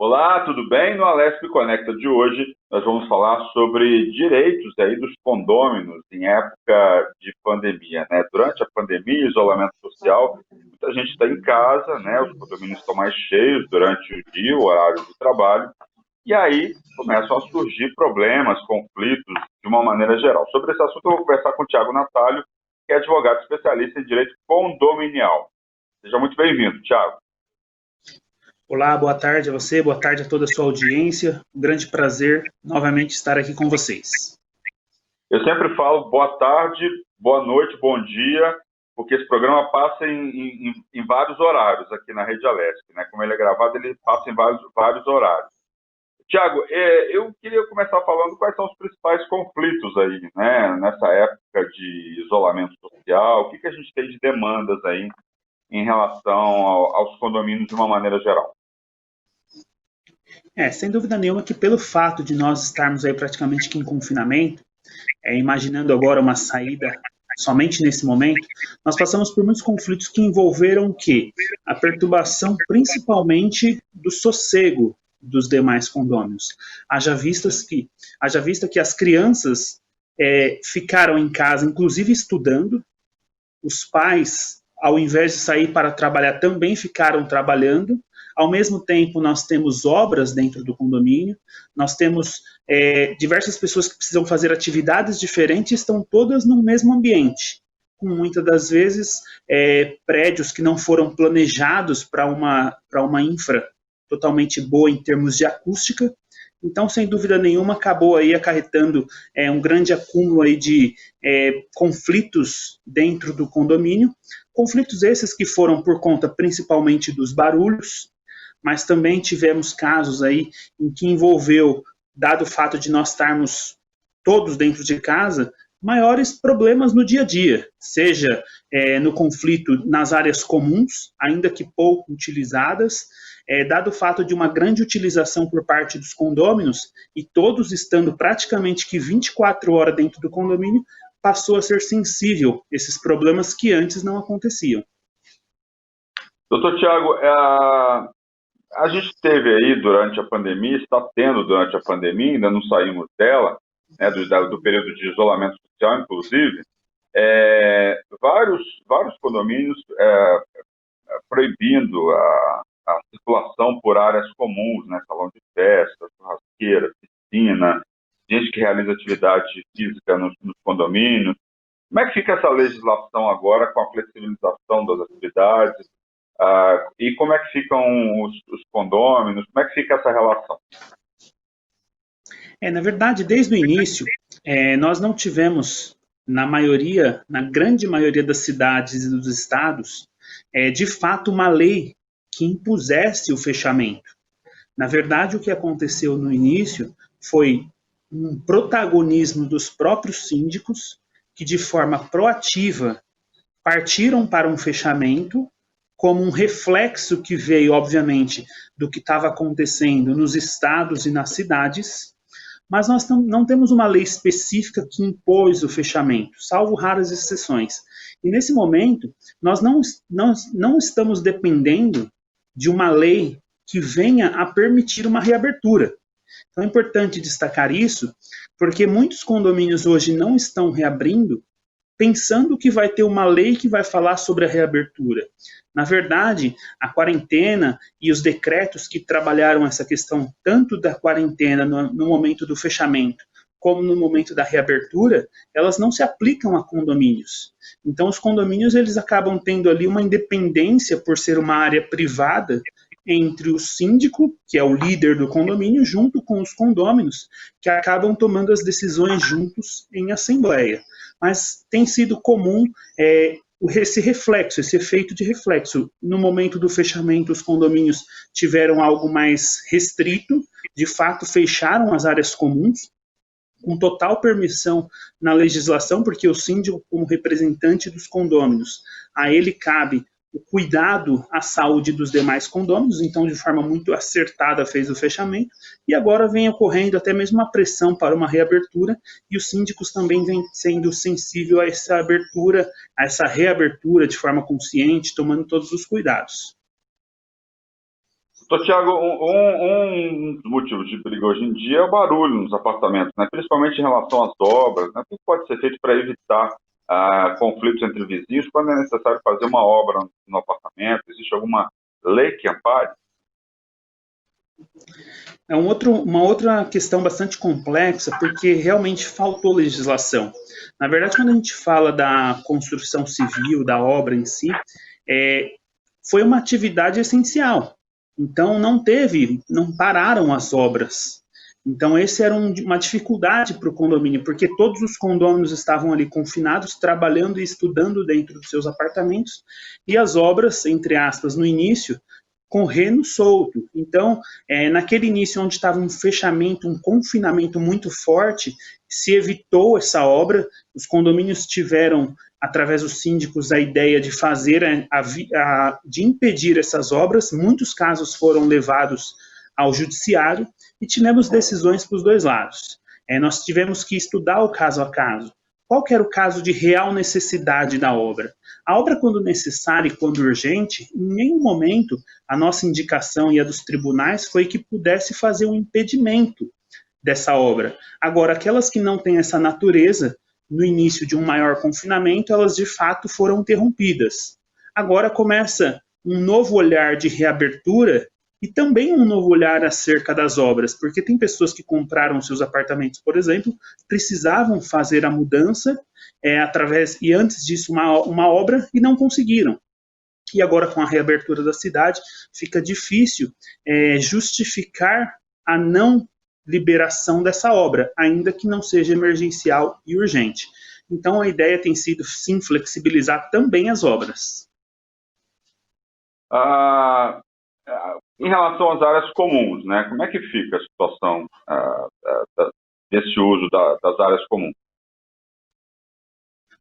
Olá, tudo bem? No Alesp Conecta de hoje, nós vamos falar sobre direitos aí dos condôminos em época de pandemia, né? Durante a pandemia, isolamento social, muita gente está em casa, né? Os condomínios estão mais cheios durante o dia, o horário do trabalho, e aí começam a surgir problemas, conflitos, de uma maneira geral. Sobre esse assunto, eu vou conversar com o Tiago Natalio, que é advogado especialista em direito condominial. Seja muito bem-vindo, Tiago. Olá, boa tarde a você, boa tarde a toda a sua audiência. Um grande prazer novamente estar aqui com vocês. Eu sempre falo boa tarde, boa noite, bom dia, porque esse programa passa em vários horários aqui na Rede Alesp, né? Como ele é gravado, ele passa em vários horários. Tiago, eu queria começar falando quais são os principais conflitos aí, né? Nessa época de isolamento social, o que a gente tem de demandas aí em relação aos condomínios de uma maneira geral? Sem dúvida nenhuma que pelo fato de nós estarmos aí praticamente que em confinamento, imaginando agora uma saída somente nesse momento, nós passamos por muitos conflitos que envolveram o quê? A perturbação principalmente do sossego dos demais condôminos. Haja vista que as crianças ficaram em casa, inclusive estudando, os pais, ao invés de sair para trabalhar, também ficaram trabalhando. Ao mesmo tempo, nós temos obras dentro do condomínio, nós temos diversas pessoas que precisam fazer atividades diferentes, estão todas no mesmo ambiente, com muitas das vezes prédios que não foram planejados para uma infra totalmente boa em termos de acústica. Então, sem dúvida nenhuma, acabou aí acarretando um grande acúmulo aí de conflitos dentro do condomínio. Conflitos esses que foram por conta principalmente dos barulhos, mas também tivemos casos aí em que envolveu, dado o fato de nós estarmos todos dentro de casa, maiores problemas no dia a dia, seja no conflito nas áreas comuns, ainda que pouco utilizadas, dado o fato de uma grande utilização por parte dos condôminos e todos estando praticamente que 24 horas dentro do condomínio, passou a ser sensível esses problemas que antes não aconteciam. Doutor Tiago, a gente teve aí durante a pandemia, está tendo durante a pandemia, ainda não saímos dela, né, do período de isolamento social, inclusive, vários condomínios proibindo a circulação por áreas comuns, né, salão de festa, churrasqueira, piscina, gente que realiza atividade física nos condomínios. Como é que fica essa legislação agora com a flexibilização das atividades? E como é que ficam os condôminos? Como é que fica essa relação? Na verdade, desde o início, nós não tivemos, na grande maioria das cidades e dos estados, de fato uma lei que impusesse o fechamento. Na verdade, o que aconteceu no início foi um protagonismo dos próprios síndicos que, de forma proativa, partiram para um fechamento como um reflexo que veio, obviamente, do que estava acontecendo nos estados e nas cidades, mas nós não temos uma lei específica que impôs o fechamento, salvo raras exceções. E nesse momento, nós não estamos dependendo de uma lei que venha a permitir uma reabertura. Então é importante destacar isso, porque muitos condomínios hoje não estão reabrindo pensando que vai ter uma lei que vai falar sobre a reabertura. Na verdade, a quarentena e os decretos que trabalharam essa questão tanto da quarentena no momento do fechamento como no momento da reabertura, elas não se aplicam a condomínios. Então, os condomínios eles acabam tendo ali uma independência por ser uma área privada entre o síndico, que é o líder do condomínio, junto com os condôminos, que acabam tomando as decisões juntos em assembleia. Mas tem sido comum esse reflexo, esse efeito de reflexo. No momento do fechamento, os condomínios tiveram algo mais restrito, de fato fecharam as áreas comuns, com total permissão na legislação, porque o síndico, como representante dos condôminos, a ele cabe o cuidado à saúde dos demais condôminos, então de forma muito acertada fez o fechamento, e agora vem ocorrendo até mesmo uma pressão para uma reabertura, e os síndicos também vêm sendo sensíveis a essa abertura, a essa reabertura de forma consciente, tomando todos os cuidados. Só, Tiago, um dos motivos de briga hoje em dia é o barulho nos apartamentos, né? Principalmente em relação às obras, né? O que pode ser feito para evitar conflitos entre vizinhos quando é necessário fazer uma obra no apartamento? Existe alguma lei que ampare? É uma outra questão bastante complexa, porque realmente faltou legislação. Na verdade, quando a gente fala da construção civil, da obra em si, é, foi uma atividade essencial. Então, não pararam as obras. Então, esse era uma dificuldade para o condomínio, porque todos os condôminos estavam ali confinados, trabalhando e estudando dentro dos seus apartamentos, e as obras, entre aspas, no início, correndo solto. Então, naquele início onde estava um fechamento, um confinamento muito forte, se evitou essa obra, os condomínios tiveram, através dos síndicos, a ideia de fazer, de impedir essas obras, muitos casos foram levados ao judiciário e tivemos decisões para os dois lados. Nós tivemos que estudar o caso a caso. Qual que era o caso de real necessidade da obra? A obra, quando necessária e quando urgente, em nenhum momento a nossa indicação e a dos tribunais foi que pudesse fazer um impedimento dessa obra. Agora, aquelas que não têm essa natureza, no início de um maior confinamento, elas de fato foram interrompidas. Agora começa um novo olhar de reabertura e também um novo olhar acerca das obras, porque tem pessoas que compraram seus apartamentos, por exemplo, precisavam fazer a mudança e antes disso uma obra e não conseguiram. E agora com a reabertura da cidade fica difícil justificar a não liberação dessa obra, ainda que não seja emergencial e urgente. Então a ideia tem sido sim flexibilizar também as obras. Ah, em relação às áreas comuns, né? Como é que fica a situação desse uso das áreas comuns?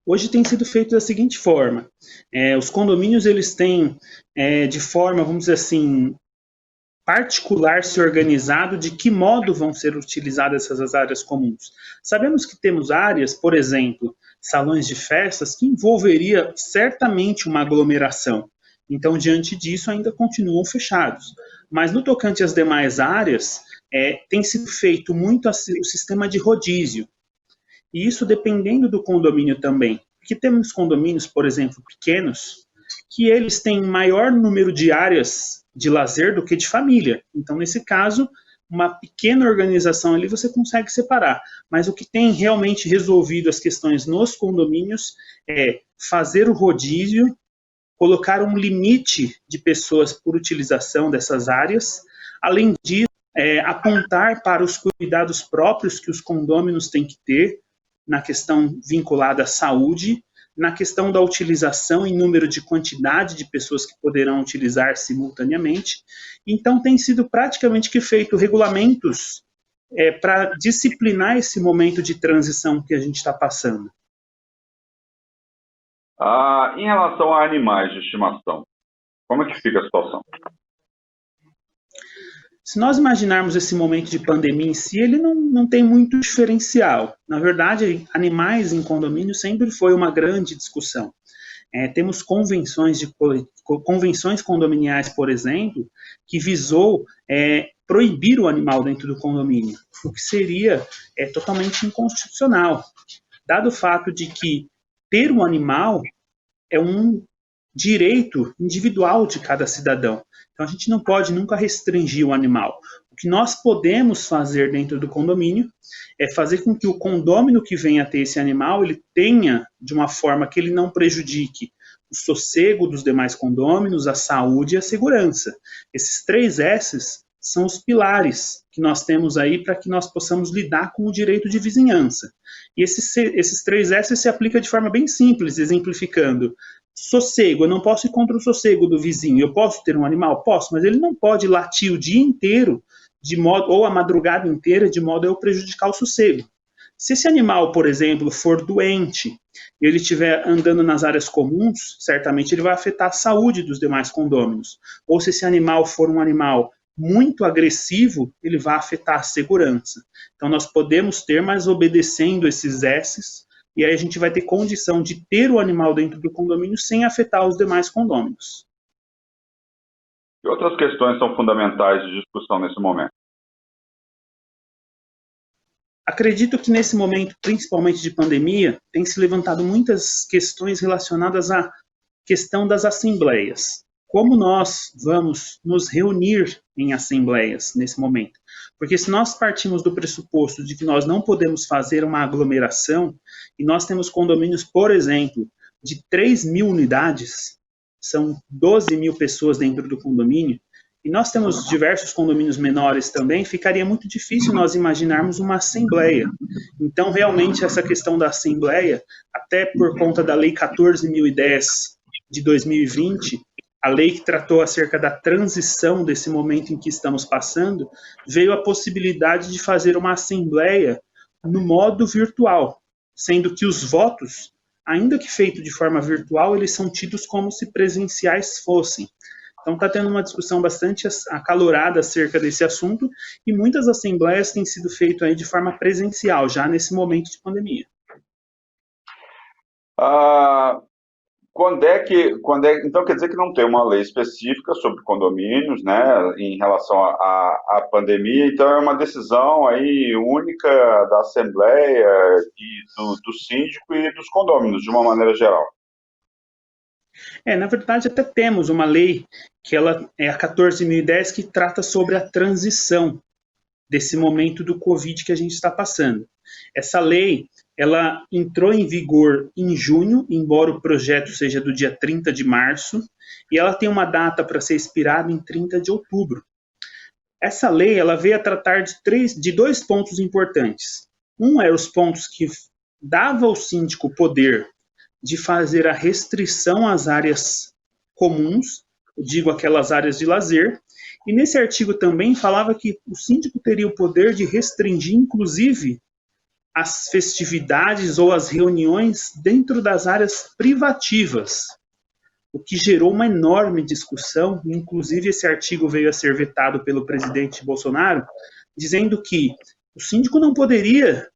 Hoje tem sido feito da seguinte forma: os condomínios eles têm, de forma, vamos dizer assim, particular se organizado de que modo vão ser utilizadas essas áreas comuns. Sabemos que temos áreas, por exemplo, salões de festas, que envolveria certamente uma aglomeração. Então, diante disso, ainda continuam fechados. Mas no tocante às demais áreas, tem sido feito muito o sistema de rodízio. E isso dependendo do condomínio também. Porque temos condomínios, por exemplo, pequenos, que eles têm maior número de áreas de lazer do que de família. Então, nesse caso, uma pequena organização ali você consegue separar. Mas o que tem realmente resolvido as questões nos condomínios é fazer o rodízio, colocar um limite de pessoas por utilização dessas áreas. Além disso, apontar para os cuidados próprios que os condôminos têm que ter na questão vinculada à saúde, na questão da utilização em número de quantidade de pessoas que poderão utilizar simultaneamente. Então, tem sido praticamente que feito regulamentos para disciplinar esse momento de transição que a gente está passando. Em relação a animais de estimação, como é que fica a situação? Se nós imaginarmos esse momento de pandemia em si, ele não tem muito diferencial. Na verdade, animais em condomínio sempre foi uma grande discussão. Temos convenções condominiais, por exemplo, que visou proibir o animal dentro do condomínio, o que seria totalmente inconstitucional, dado o fato de que ter um animal é um direito individual de cada cidadão. Então a gente não pode nunca restringir o animal. O que nós podemos fazer dentro do condomínio é fazer com que o condômino que venha a ter esse animal, ele tenha de uma forma que ele não prejudique o sossego dos demais condôminos, a saúde e a segurança. Esses 3 S's são os pilares que nós temos aí para que nós possamos lidar com o direito de vizinhança. E esses 3 S's se aplicam de forma bem simples, exemplificando. Sossego, eu não posso ir contra o sossego do vizinho. Eu posso ter um animal? Posso, mas ele não pode latir o dia inteiro, ou a madrugada inteira, de modo a eu prejudicar o sossego. Se esse animal, por exemplo, for doente, e ele estiver andando nas áreas comuns, certamente ele vai afetar a saúde dos demais condôminos. Ou se esse animal for um animal muito agressivo, ele vai afetar a segurança. Então nós podemos ter, mas obedecendo esses S's, e aí a gente vai ter condição de ter o animal dentro do condomínio sem afetar os demais condôminos. Que outras questões são fundamentais de discussão nesse momento? Acredito que nesse momento, principalmente de pandemia, tem se levantado muitas questões relacionadas à questão das assembleias. Como nós vamos nos reunir em assembleias nesse momento? Porque se nós partimos do pressuposto de que nós não podemos fazer uma aglomeração, e nós temos condomínios, por exemplo, de 3.000 unidades, são 12.000 pessoas dentro do condomínio, e nós temos diversos condomínios menores também, ficaria muito difícil nós imaginarmos uma assembleia. Então, realmente, essa questão da assembleia, até por conta da Lei 14.010 de 2020, a lei que tratou acerca da transição desse momento em que estamos passando, veio a possibilidade de fazer uma assembleia no modo virtual, sendo que os votos, ainda que feito de forma virtual, eles são tidos como se presenciais fossem. Então está tendo uma discussão bastante acalorada acerca desse assunto e muitas assembleias têm sido feitas aí de forma presencial, já nesse momento de pandemia. Então quer dizer que não tem uma lei específica sobre condomínios, né, em relação à pandemia, então é uma decisão aí única da Assembleia, do síndico e dos condôminos, de uma maneira geral. Na verdade, até temos uma lei, que ela é a 14.010, que trata sobre a transição desse momento do Covid que a gente está passando. Essa lei, ela entrou em vigor em junho, embora o projeto seja do dia 30 de março, e ela tem uma data para ser expirada em 30 de outubro. Essa lei, ela veio a tratar de dois pontos importantes. Um era os pontos que dava ao síndico o poder de fazer a restrição às áreas comuns, digo aquelas áreas de lazer, e nesse artigo também falava que o síndico teria o poder de restringir, inclusive, as festividades ou as reuniões dentro das áreas privativas, o que gerou uma enorme discussão, inclusive esse artigo veio a ser vetado pelo presidente Bolsonaro, dizendo que o síndico não poderia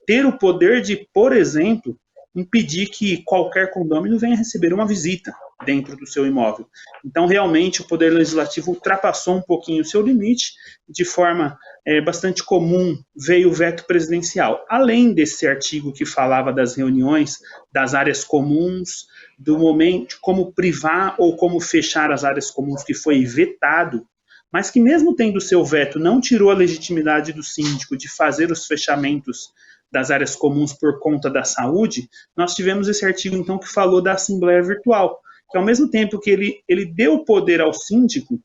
ter o poder de, por exemplo, impedir que qualquer condômino venha receber uma visita dentro do seu imóvel. Então, realmente, o Poder Legislativo ultrapassou um pouquinho o seu limite, de forma bastante comum veio o veto presidencial. Além desse artigo que falava das reuniões, das áreas comuns, do momento, como privar ou como fechar as áreas comuns, que foi vetado, mas que mesmo tendo o seu veto, não tirou a legitimidade do síndico de fazer os fechamentos das áreas comuns por conta da saúde, nós tivemos esse artigo, então, que falou da Assembleia Virtual, que ao mesmo tempo que ele deu o poder ao síndico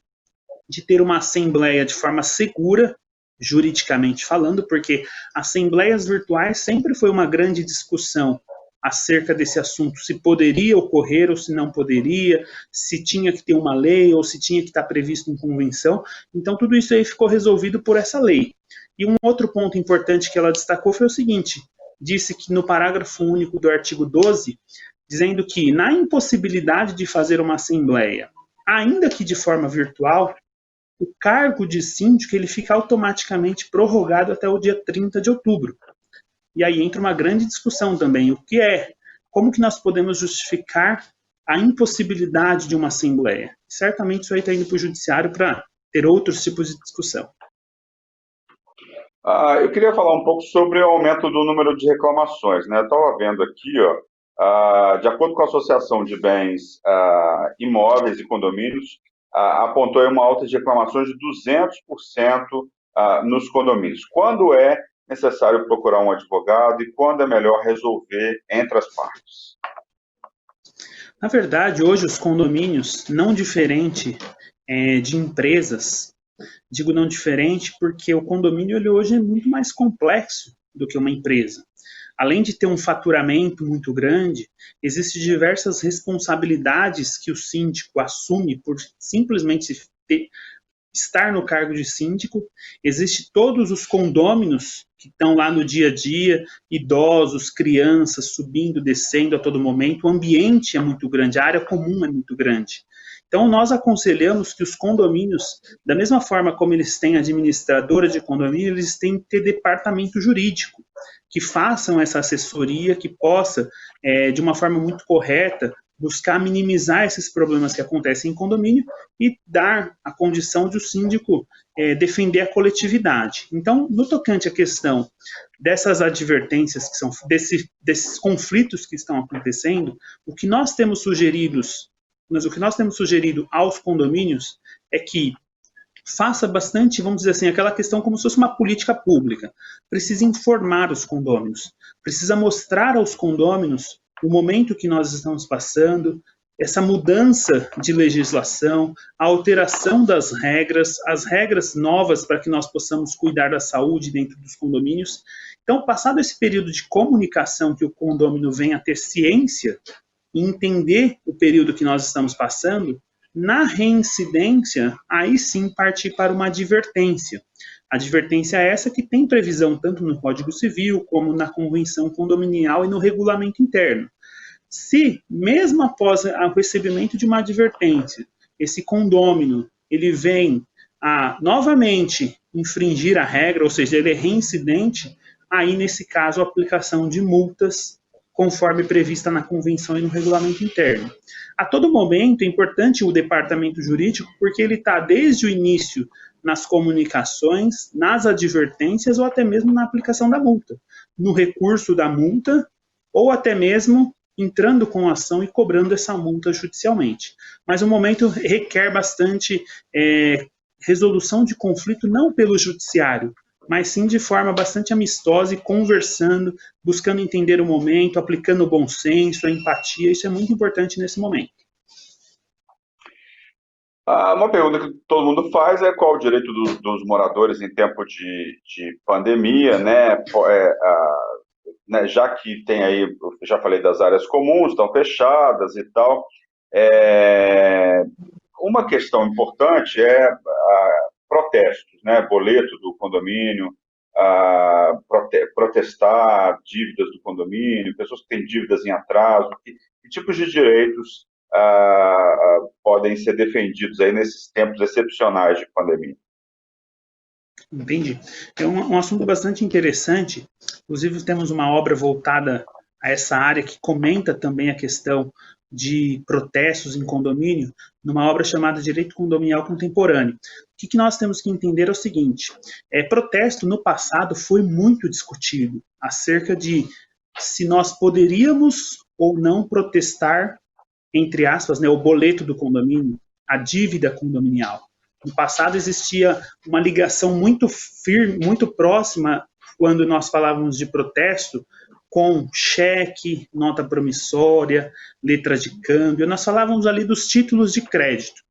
de ter uma Assembleia de forma segura, juridicamente falando, porque assembleias virtuais sempre foi uma grande discussão acerca desse assunto, se poderia ocorrer ou se não poderia, se tinha que ter uma lei ou se tinha que estar previsto em convenção. Então, tudo isso aí ficou resolvido por essa lei. E um outro ponto importante que ela destacou foi o seguinte, disse que no parágrafo único do artigo 12, dizendo que na impossibilidade de fazer uma assembleia, ainda que de forma virtual, o cargo de síndico ele fica automaticamente prorrogado até o dia 30 de outubro. E aí entra uma grande discussão também, como que nós podemos justificar a impossibilidade de uma assembleia? Certamente isso aí está indo para o judiciário para ter outros tipos de discussão. Eu queria falar um pouco sobre o aumento do número de reclamações, né? Eu estava vendo aqui, de acordo com a Associação de Bens Imóveis e Condomínios, apontou aí uma alta de reclamações de 200% nos condomínios. Quando é necessário procurar um advogado e quando é melhor resolver entre as partes? Na verdade, hoje os condomínios, não diferente de empresas, digo não diferente porque o condomínio ele hoje é muito mais complexo do que uma empresa. Além de ter um faturamento muito grande, existem diversas responsabilidades que o síndico assume por simplesmente estar no cargo de síndico. Existem todos os condôminos que estão lá no dia a dia, idosos, crianças, subindo, descendo a todo momento. O ambiente é muito grande, a área comum é muito grande. Então, nós aconselhamos que os condomínios, da mesma forma como eles têm administradora de condomínio, eles têm que ter departamento jurídico, que façam essa assessoria, que possa, de uma forma muito correta, buscar minimizar esses problemas que acontecem em condomínio e dar a condição de o síndico defender a coletividade. Então, no tocante à questão dessas advertências, que são desses conflitos que estão acontecendo, o que nós temos sugerido aos condomínios é que faça bastante, vamos dizer assim, aquela questão como se fosse uma política pública. Precisa informar os condôminos, precisa mostrar aos condôminos o momento que nós estamos passando, essa mudança de legislação, a alteração das regras, as regras novas para que nós possamos cuidar da saúde dentro dos condomínios. Então, passado esse período de comunicação que o condômino venha a ter ciência e entender o período que nós estamos passando, na reincidência, aí sim partir para uma advertência. Advertência essa que tem previsão tanto no Código Civil, como na Convenção Condominial e no Regulamento Interno. Se, mesmo após o recebimento de uma advertência, esse condômino ele vem a novamente infringir a regra, ou seja, ele é reincidente, aí nesse caso a aplicação de multas conforme prevista na convenção e no regulamento interno. A todo momento é importante o departamento jurídico porque ele está desde o início nas comunicações, nas advertências ou até mesmo na aplicação da multa, no recurso da multa ou até mesmo entrando com ação e cobrando essa multa judicialmente. Mas o momento requer bastante resolução de conflito, não pelo judiciário, mas sim de forma bastante amistosa e conversando, buscando entender o momento, aplicando o bom senso, a empatia, isso é muito importante nesse momento. Uma pergunta que todo mundo faz é qual o direito dos moradores em tempo de pandemia, né? Né, já que tem aí, eu já falei das áreas comuns, estão fechadas e tal. Uma questão importante é protestos, né? Boleto do condomínio, protestar dívidas do condomínio, pessoas que têm dívidas em atraso, que tipos de direitos podem ser defendidos aí nesses tempos excepcionais de pandemia? Entendi. É um assunto bastante interessante. Inclusive, temos uma obra voltada a essa área que comenta também a questão de protestos em condomínio, numa obra chamada Direito Condominial Contemporâneo. O que nós temos que entender é o seguinte: protesto no passado foi muito discutido acerca de se nós poderíamos ou não protestar, entre aspas, né, o boleto do condomínio, a dívida condominial. No passado existia uma ligação muito firme, muito próxima, quando nós falávamos de protesto, com cheque, nota promissória, letra de câmbio, nós falávamos ali dos títulos de crédito.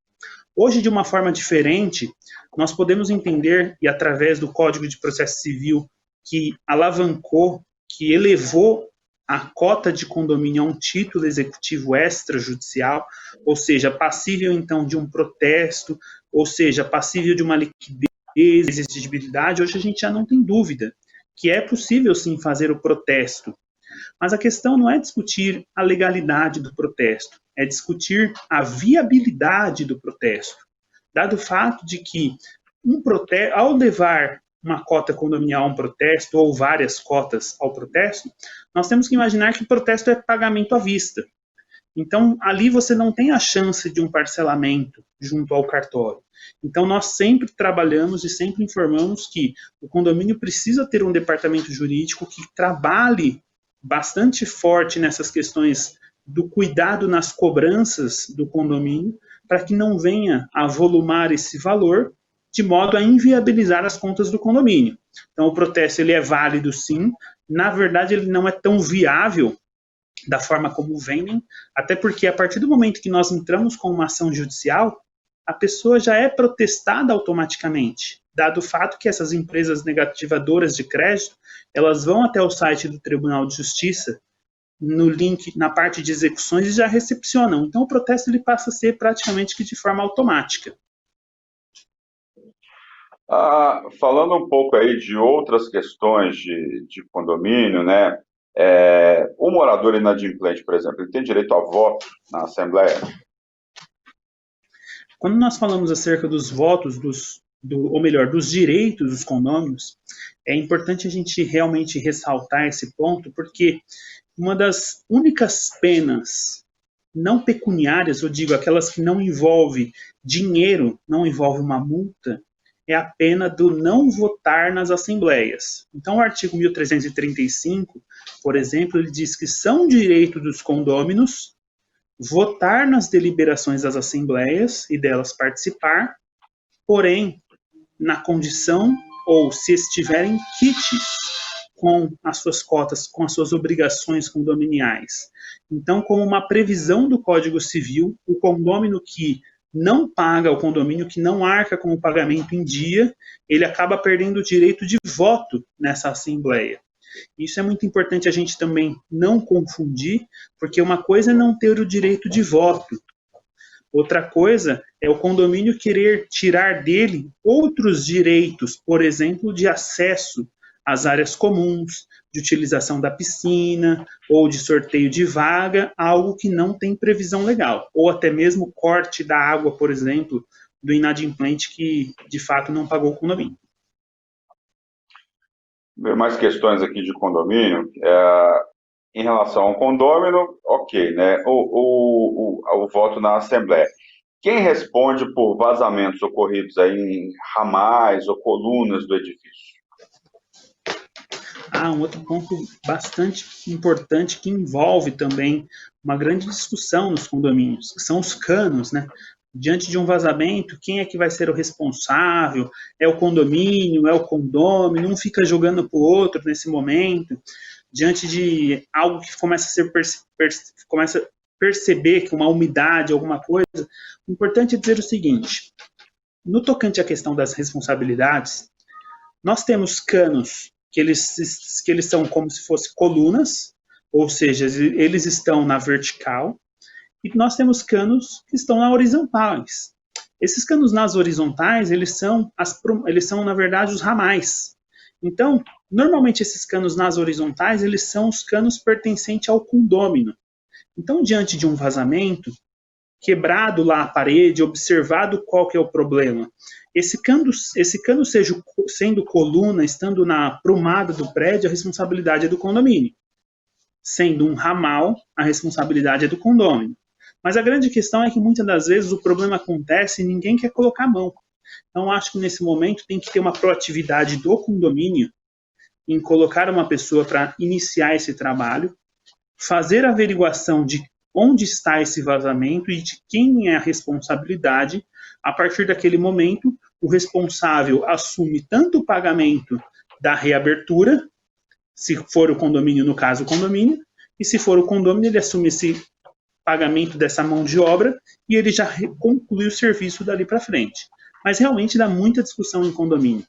Hoje, de uma forma diferente, nós podemos entender, e através do Código de Processo Civil, que alavancou, que elevou a cota de condomínio a um título executivo extrajudicial, ou seja, passível então de um protesto, ou seja, passível de uma liquidez, exigibilidade. Hoje a gente já não tem dúvida que é possível sim fazer o protesto. Mas a questão não é discutir a legalidade do protesto, é discutir a viabilidade do protesto. Dado o fato de que ao levar uma cota condominial a um protesto, ou várias cotas ao protesto, nós temos que imaginar que o protesto é pagamento à vista. Então, ali você não tem a chance de um parcelamento junto ao cartório. Então, nós sempre trabalhamos e sempre informamos que o condomínio precisa ter um departamento jurídico que trabalhe bastante forte nessas questões do cuidado nas cobranças do condomínio, para que não venha a volumar esse valor, de modo a inviabilizar as contas do condomínio. Então, o protesto ele é válido, sim. Na verdade, ele não é tão viável da forma como vendem, até porque a partir do momento que nós entramos com uma ação judicial, a pessoa já é protestada automaticamente, dado o fato que essas empresas negativadoras de crédito, elas vão até o site do Tribunal de Justiça, no link, na parte de execuções, e já recepcionam. Então, o protesto ele passa a ser praticamente que de forma automática. Falando um pouco aí de outras questões de condomínio, né? O morador inadimplente, por exemplo, ele tem direito a voto na Assembleia? Quando nós falamos acerca dos votos, ou melhor, dos direitos dos condôminos, é importante a gente realmente ressaltar esse ponto, porque uma das únicas penas não pecuniárias, eu digo aquelas que não envolvem dinheiro, não envolve uma multa, é a pena do não votar nas assembleias. Então, o artigo 1335, por exemplo, ele diz que são direito dos condôminos votar nas deliberações das assembleias e delas participar, porém, na condição ou se estiverem quites com as suas cotas, com as suas obrigações condominiais. Então, como uma previsão do Código Civil, o condômino que não paga, o condomínio que não arca com o pagamento em dia, ele acaba perdendo o direito de voto nessa assembleia. Isso é muito importante a gente também não confundir, porque uma coisa é não ter o direito de voto, outra coisa é o condomínio querer tirar dele outros direitos, por exemplo, de acesso às áreas comuns, de utilização da piscina, ou de sorteio de vaga, algo que não tem previsão legal. Ou até mesmo corte da água, por exemplo, do inadimplente que, de fato, não pagou o condomínio. Mais questões aqui de condomínio. Em relação ao condômino, ok, né? O voto na Assembleia. Quem responde por vazamentos ocorridos aí em ramais ou colunas do edifício? Um outro ponto bastante importante que envolve também uma grande discussão nos condomínios, que são os canos, né? Diante de um vazamento, quem é que vai ser o responsável? É o condomínio? É o condômino? Um fica jogando para o outro nesse momento. Diante de algo que começa a ser começa a perceber que uma umidade, alguma coisa, o importante é dizer o seguinte: no tocante à questão das responsabilidades, nós temos canos que eles são como se fossem colunas, ou seja, eles estão na vertical, e nós temos canos que estão na horizontais. Esses canos nas horizontais, eles são, na verdade, os ramais. Então, normalmente esses canos nas horizontais, eles são os canos pertencentes ao condômino. Então, diante de um vazamento, quebrado lá a parede, observado qual que é o problema, esse cano sendo coluna, estando na prumada do prédio, a responsabilidade é do condomínio. Sendo um ramal, a responsabilidade é do condômino. Mas a grande questão é que muitas das vezes o problema acontece e ninguém quer colocar a mão. Então, acho que nesse momento tem que ter uma proatividade do condomínio em colocar uma pessoa para iniciar esse trabalho, fazer a averiguação de onde está esse vazamento e de quem é a responsabilidade. A partir daquele momento, o responsável assume tanto o pagamento da reabertura, se for o condomínio, no caso o condomínio, e se for o condomínio, ele assume esse pagamento dessa mão de obra e ele já conclui o serviço dali para frente. Mas realmente dá muita discussão em condomínio.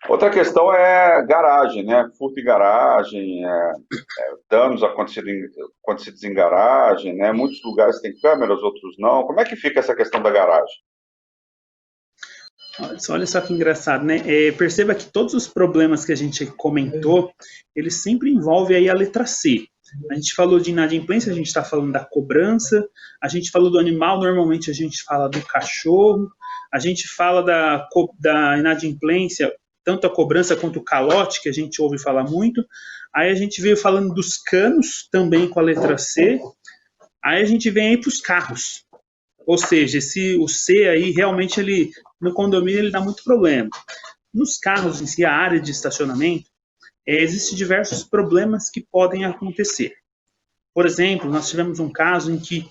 Outra questão é garagem, né? Furto em garagem, danos acontecidos em garagem, né? Muitos lugares têm câmeras, outros não. Como é que fica essa questão da garagem? Olha só que engraçado, né? Perceba que todos os problemas que a gente comentou, eles sempre envolvem aí a letra C. A gente falou de inadimplência, a gente está falando da cobrança, a gente falou do animal, normalmente a gente fala do cachorro, a gente fala da inadimplência, tanto a cobrança quanto o calote, que a gente ouve falar muito. Aí a gente veio falando dos canos, também com a letra C. Aí a gente vem aí para os carros. Ou seja, o C aí, realmente, no condomínio, ele dá muito problema. Nos carros em si, a área de estacionamento, existem diversos problemas que podem acontecer. Por exemplo, nós tivemos um caso em que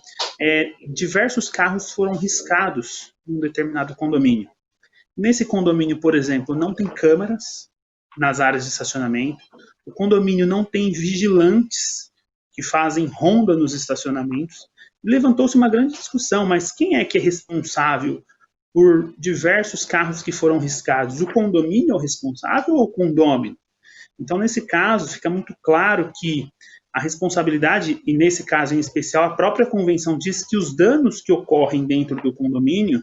diversos carros foram riscados em um determinado condomínio. Nesse condomínio, por exemplo, não tem câmeras nas áreas de estacionamento, o condomínio não tem vigilantes que fazem ronda nos estacionamentos. Levantou-se uma grande discussão, mas quem é que é responsável por diversos carros que foram riscados? O condomínio é o responsável ou o condômino? Então, nesse caso, fica muito claro que a responsabilidade, e nesse caso em especial, a própria convenção diz que os danos que ocorrem dentro do condomínio,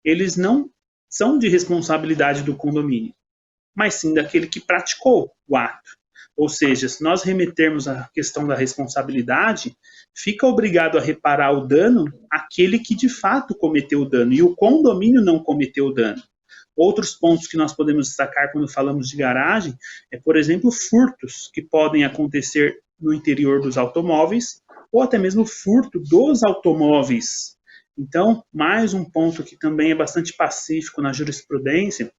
eles não são de responsabilidade do condomínio, mas sim daquele que praticou o ato. Ou seja, se nós remetermos à questão da responsabilidade, fica obrigado a reparar o dano aquele que de fato cometeu o dano, e o condomínio não cometeu o dano. Outros pontos que nós podemos destacar quando falamos de garagem por exemplo, furtos que podem acontecer no interior dos automóveis ou até mesmo furto dos automóveis. Então, mais um ponto que também é bastante pacífico na jurisprudência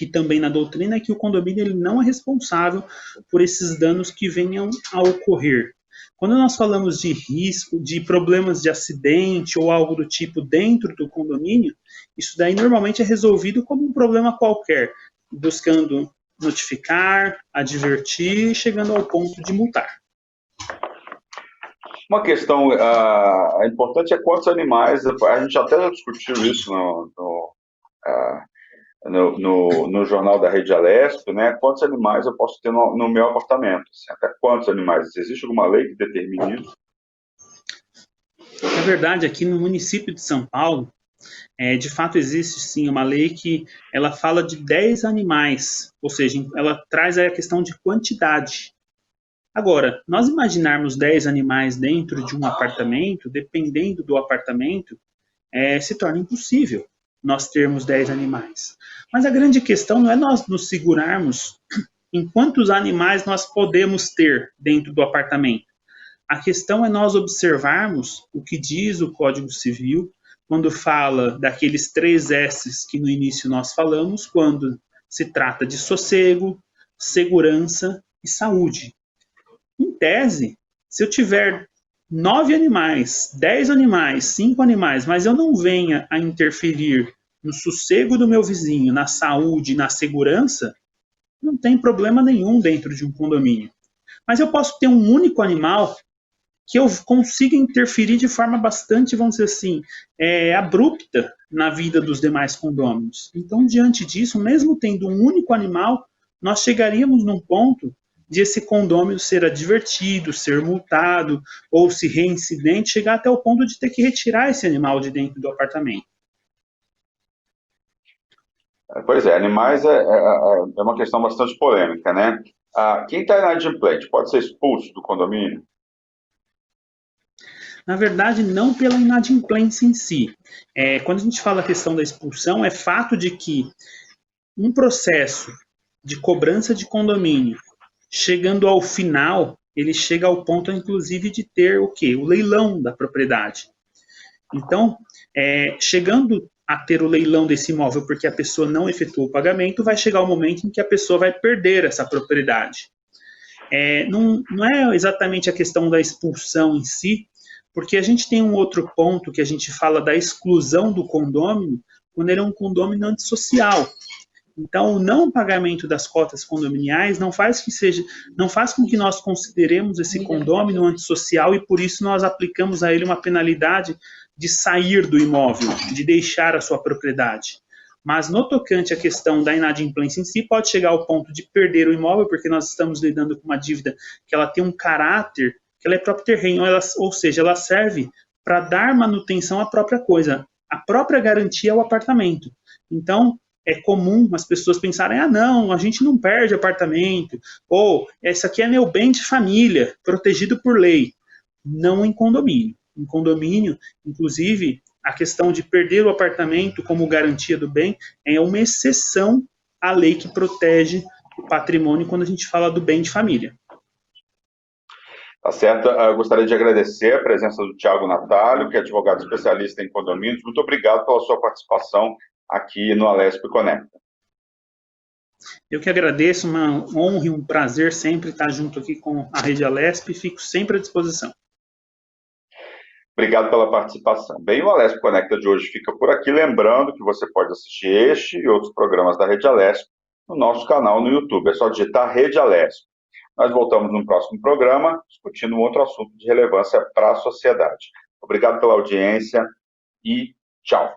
e também na doutrina é que o condomínio ele não é responsável por esses danos que venham a ocorrer. Quando nós falamos de risco, de problemas de acidente ou algo do tipo dentro do condomínio, isso daí normalmente é resolvido como um problema qualquer, buscando notificar, advertir, chegando ao ponto de multar. Uma questão importante é quantos animais, a gente até já discutiu isso no jornal da Rede Alesp, né? Quantos animais eu posso ter no meu apartamento? Assim, até quantos animais? Existe alguma lei que determine isso? Na verdade, aqui no município de São Paulo, de fato existe sim uma lei que ela fala de 10 animais, ou seja, ela traz aí a questão de quantidade. Agora, nós imaginarmos 10 animais dentro de um apartamento, dependendo do apartamento, se torna impossível nós termos 10 animais. Mas a grande questão não é nós nos segurarmos em quantos animais nós podemos ter dentro do apartamento. A questão é nós observarmos o que diz o Código Civil quando fala daqueles 3 S's que no início nós falamos, quando se trata de sossego, segurança e saúde. Em tese, se eu tiver 9 animais, 10 animais, 5 animais, mas eu não venha a interferir no sossego do meu vizinho, na saúde, na segurança, não tem problema nenhum dentro de um condomínio. Mas eu posso ter um único animal que eu consiga interferir de forma bastante, vamos dizer assim, abrupta na vida dos demais condôminos. Então, diante disso, mesmo tendo um único animal, nós chegaríamos num ponto de esse condômino ser advertido, ser multado, ou se reincidente, chegar até o ponto de ter que retirar esse animal de dentro do apartamento. Pois é, animais é uma questão bastante polêmica, né? Quem está inadimplente pode ser expulso do condomínio? Na verdade, não pela inadimplência em si. Quando a gente fala a questão da expulsão, é fato de que um processo de cobrança de condomínio, chegando ao final, ele chega ao ponto, inclusive, de ter o quê? O leilão da propriedade. Então, chegando a ter o leilão desse imóvel porque a pessoa não efetuou o pagamento, vai chegar o momento em que a pessoa vai perder essa propriedade. Não é exatamente a questão da expulsão em si, porque a gente tem um outro ponto que a gente fala da exclusão do condômino, quando ele é um condômino antissocial. Então, o não pagamento das cotas condominiais não faz com que nós consideremos esse condômino antissocial e por isso nós aplicamos a ele uma penalidade de sair do imóvel, de deixar a sua propriedade. Mas no tocante à questão da inadimplência em si, pode chegar ao ponto de perder o imóvel, porque nós estamos lidando com uma dívida que ela tem um caráter, que ela é próprio terreno, ou seja, ela serve para dar manutenção à própria coisa. A própria garantia é o apartamento. Então, é comum as pessoas pensarem, não, a gente não perde apartamento, ou esse aqui é meu bem de família, protegido por lei. Não em condomínio. Em condomínio, inclusive, a questão de perder o apartamento como garantia do bem é uma exceção à lei que protege o patrimônio quando a gente fala do bem de família. Tá certo. Eu gostaria de agradecer a presença do Thiago Natalio, que é advogado especialista em condomínios. Muito obrigado pela sua participação aqui no Alesp Conecta. Eu que agradeço, uma honra e um prazer sempre estar junto aqui com a Rede Alesp e fico sempre à disposição. Obrigado pela participação. Bem, o Alesp Conecta de hoje fica por aqui. Lembrando que você pode assistir este e outros programas da Rede Alesp no nosso canal no YouTube. É só digitar Rede Alesp. Nós voltamos no próximo programa, discutindo um outro assunto de relevância para a sociedade. Obrigado pela audiência e tchau.